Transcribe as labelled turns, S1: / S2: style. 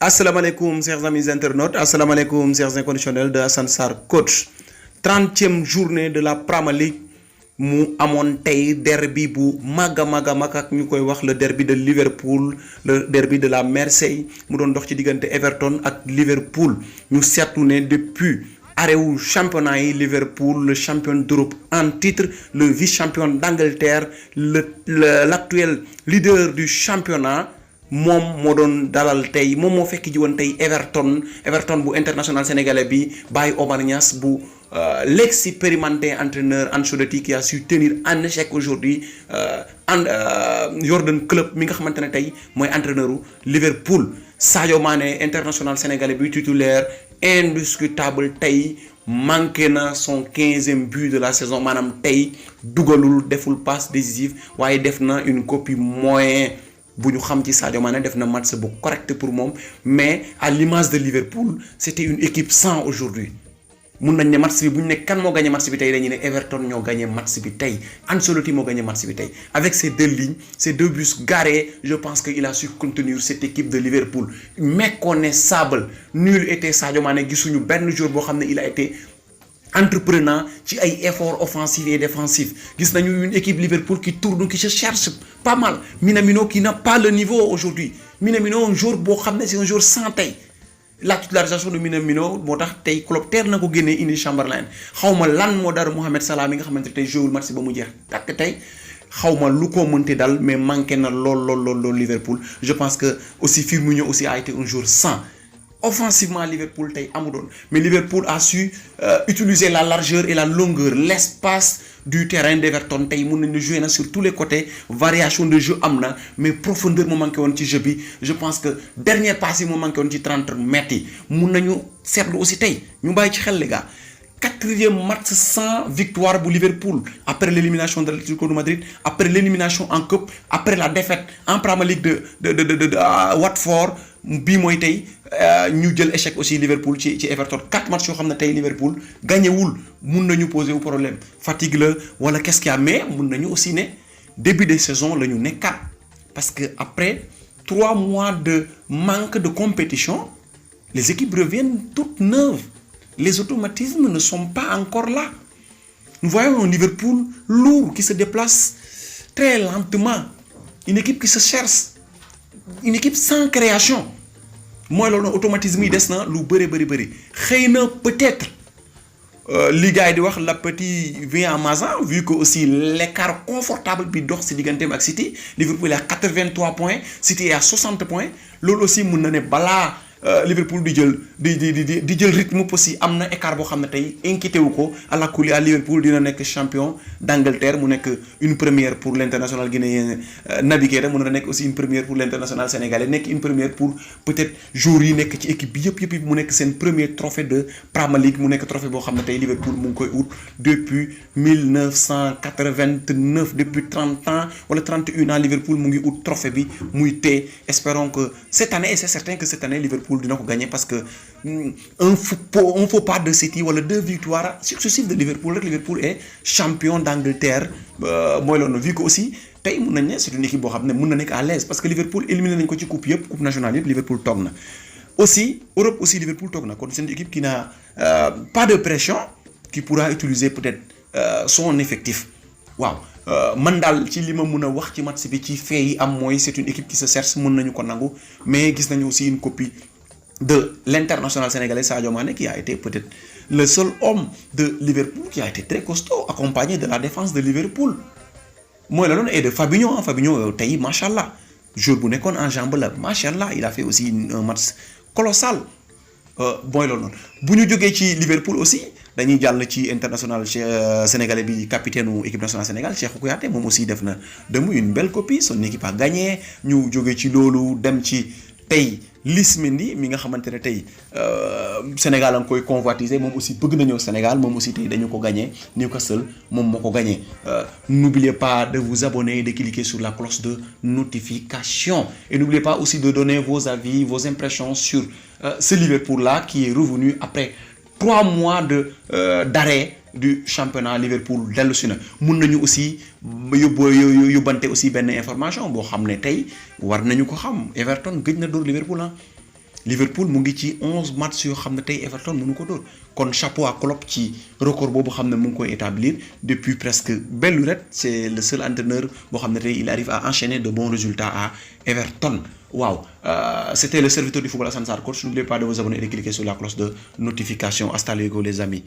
S1: Assalamualaikum chers amis internautes, assalamualaikum chers inconditionnels de Assane Sarr coach. 30e journée de la Premier League mu amone tay derby bu maga ak ñukoy wax le derby de Liverpool, le derby de la Marseille mu don dox ci digënté Everton ak Liverpool. Ñu sétlu né depuis arrêt wu championnat yi Liverpool, le champion d'Europe en titre, le vice-champion d'Angleterre, l'actuel leader du championnat mom mo don dalal tay mom mo fekk ji won tay Everton bu international sénégalais bi Baye Omar Niass bu l'expérimenté entraîneur Ancelotti qui a su tenir en échec aujourd'hui Jordan Klopp mi nga xamantene tay moy entraîneuru Liverpool. Sadio Mané international sénégalais bi titulaire indiscutable tay manqué na son 15e but de la saison manam tay dugalul deful passe décisive waye def na une copie moyen buñu xam ci Sadio Mané def na match bu correct pour mom, mais à l'image de Liverpool c'était une équipe sans aujourd'hui. Mun nañ né match bi buñu né kan mo gagné match bi tay dañuy né Everton ñoo gagné match bi tay, Ancelotti mo gagné match bi tay. Avec ces deux lignes, ces deux buts garés, je pense qu'il a su contenir cette équipe de Liverpool. Méconnaissable, nul était Sadio Mané, gisuñu benn jour bo xamné il a été entreprenant ci ay efforts offensifs et défensifs. Gis nañu une équipe Liverpool qui tourne, qui se cherche pas mal. Minamino qui n'a pas le niveau aujourd'hui. Minamino un jour bo xamné c'est un jour sans tay. La titularisation de Minamino motax tay club ter nako guéné indi Chamberlain. Xawma lan mo dar Mohamed Salah mi nga xamantene tay jouer match ba mu jeex tak tay xawma lu ko mënté dal mais manqué na lol Liverpool. Je pense que aussi Firmino aussi a été un jour sans. Offensivement Liverpool tay amudon, mais Liverpool a su utiliser la largeur et la longueur, l'espace du terrain d'Everton tay mën nañu jouer na sur tous les côtés, variation de jeu amna, mais profondeur mo manqué won ci jeu bi. Je pense que dernier passe yi mo manqué won ci 30 mètres yi mën nañu sétlu aussi tay ñu bay ci xel les gars. 4e match sans victoire pour Liverpool après l'élimination de l'Atlético de Madrid, après l'élimination en Coupe, après la défaite en Premier League de Watford. Bi moy tay ñu jël échec aussi Liverpool ci Everton 4 matchs yo xamna tay Liverpool gagné wul mën nañu poser problème fatigue la wala qu'est-ce qu'il y a, mais mën nañu aussi né début de saison lañu nekkat parce que après 3 mois de manque de compétition les équipes reviennent toutes neuves, les automatismes ne sont pas encore là. Nous voyons un Liverpool lourd qui se déplace très lentement, une équipe qui se cherche, une équipe sans création. Moi lolu automatisme yi dess na lu bëri xeyna peut-être liga yi di wax la petit vient en masan vu que aussi l'écart confortable bi dox ci digantem ak City. Liverpool est à 83 points, City est à 60 points. Lolu aussi mën na né bala Liverpool di jël rythme possible amna écart bo xamné tay inquiété wuko ala kuli à Liverpool dina nek champion d'Angleterre mu nek une première pour l'international guinéen naviguer mu nek aussi une première pour l'international sénégalais nek une première pour peut-être joueurs yi nek ci équipe bi yépp mu nek sen premier trophée de Premier League mu nek trophée bo xamné tay Liverpool mu ngi koy out depuis 1989, depuis 30 ans wala 31 ans Liverpool mu ngi out trophée bi muy té. Espérons que cette année, et c'est certain que cette année Liverpool dina ko gagner parce que un faux pas de City wala 2 victoires successives de Liverpool. Liverpool est champion d'Angleterre moy lonu vu que aussi tay mën nañ né c'est une équipe bo xamné mën na nek à l'aise parce que Liverpool éliminé nañ ko ci coupe yépp, coupe nationale yépp Liverpool tok na. Aussi Europe aussi Liverpool tok na kon c'est une équipe qui n'a pas de pression, qui pourra utiliser peut-être son effectif. Waaw man dal ci lima mëna wax ci match bi ci fait yi am moy c'est une équipe qui se cherche, mën nañu ko nangu, mais gis nañu aussi une copie de l'international sénégalais Sadio Mané qui a été peut-être le seul homme de Liverpool qui a été très costaud, accompagné de la défense de Liverpool. Moi la et de Fabinho, Fabinho tay machallah jour bu nekkon en jambe la machallah, il a fait aussi un match colossal. Boy la non buñu joggé ci Liverpool aussi dañuy jall ci international sénégalais bi capitaine ou équipe nationale Sénégal Cheikhou Kouyaté mom aussi def na une belle copie, son équipe a gagné. Ñu joggé ci lolu dem ci tay Lismendi mi nga xamantene tay Sénégal ang koy convoitiser mom aussi bëgg na ñëw Sénégal mom aussi tay dañu ko gagner Newcastle mom moko gagner. N'oubliez pas de vous abonner et de cliquer sur la cloche de notification et n'oubliez pas aussi de donner vos avis, vos impressions sur ce Liverpool là qui est revenu après 3 mois de d'arrêt du championnat. Liverpool dellu si na mun nañu aussi yóbbante aussi benn information boo xam ne tey war nañu ko xam. Everton gëj na dóor Liverpool Liverpool mu ngi ci 11 matchs yoo xam ne tey Everton mënu ko dóor kon chapeau à Klopp ci record boobu xam ne mu ngi koy établir depuis presque belle lurette c'est le seul entraîneur boo xam ne tey il arrive à enchaîner de bons résultats à Everton. Waaw c'était le serviteur du football Assane Sarr coach. N'oubliez pas de vous abonner et de cliquer sur la cloche de notification. Hasta luego les amis.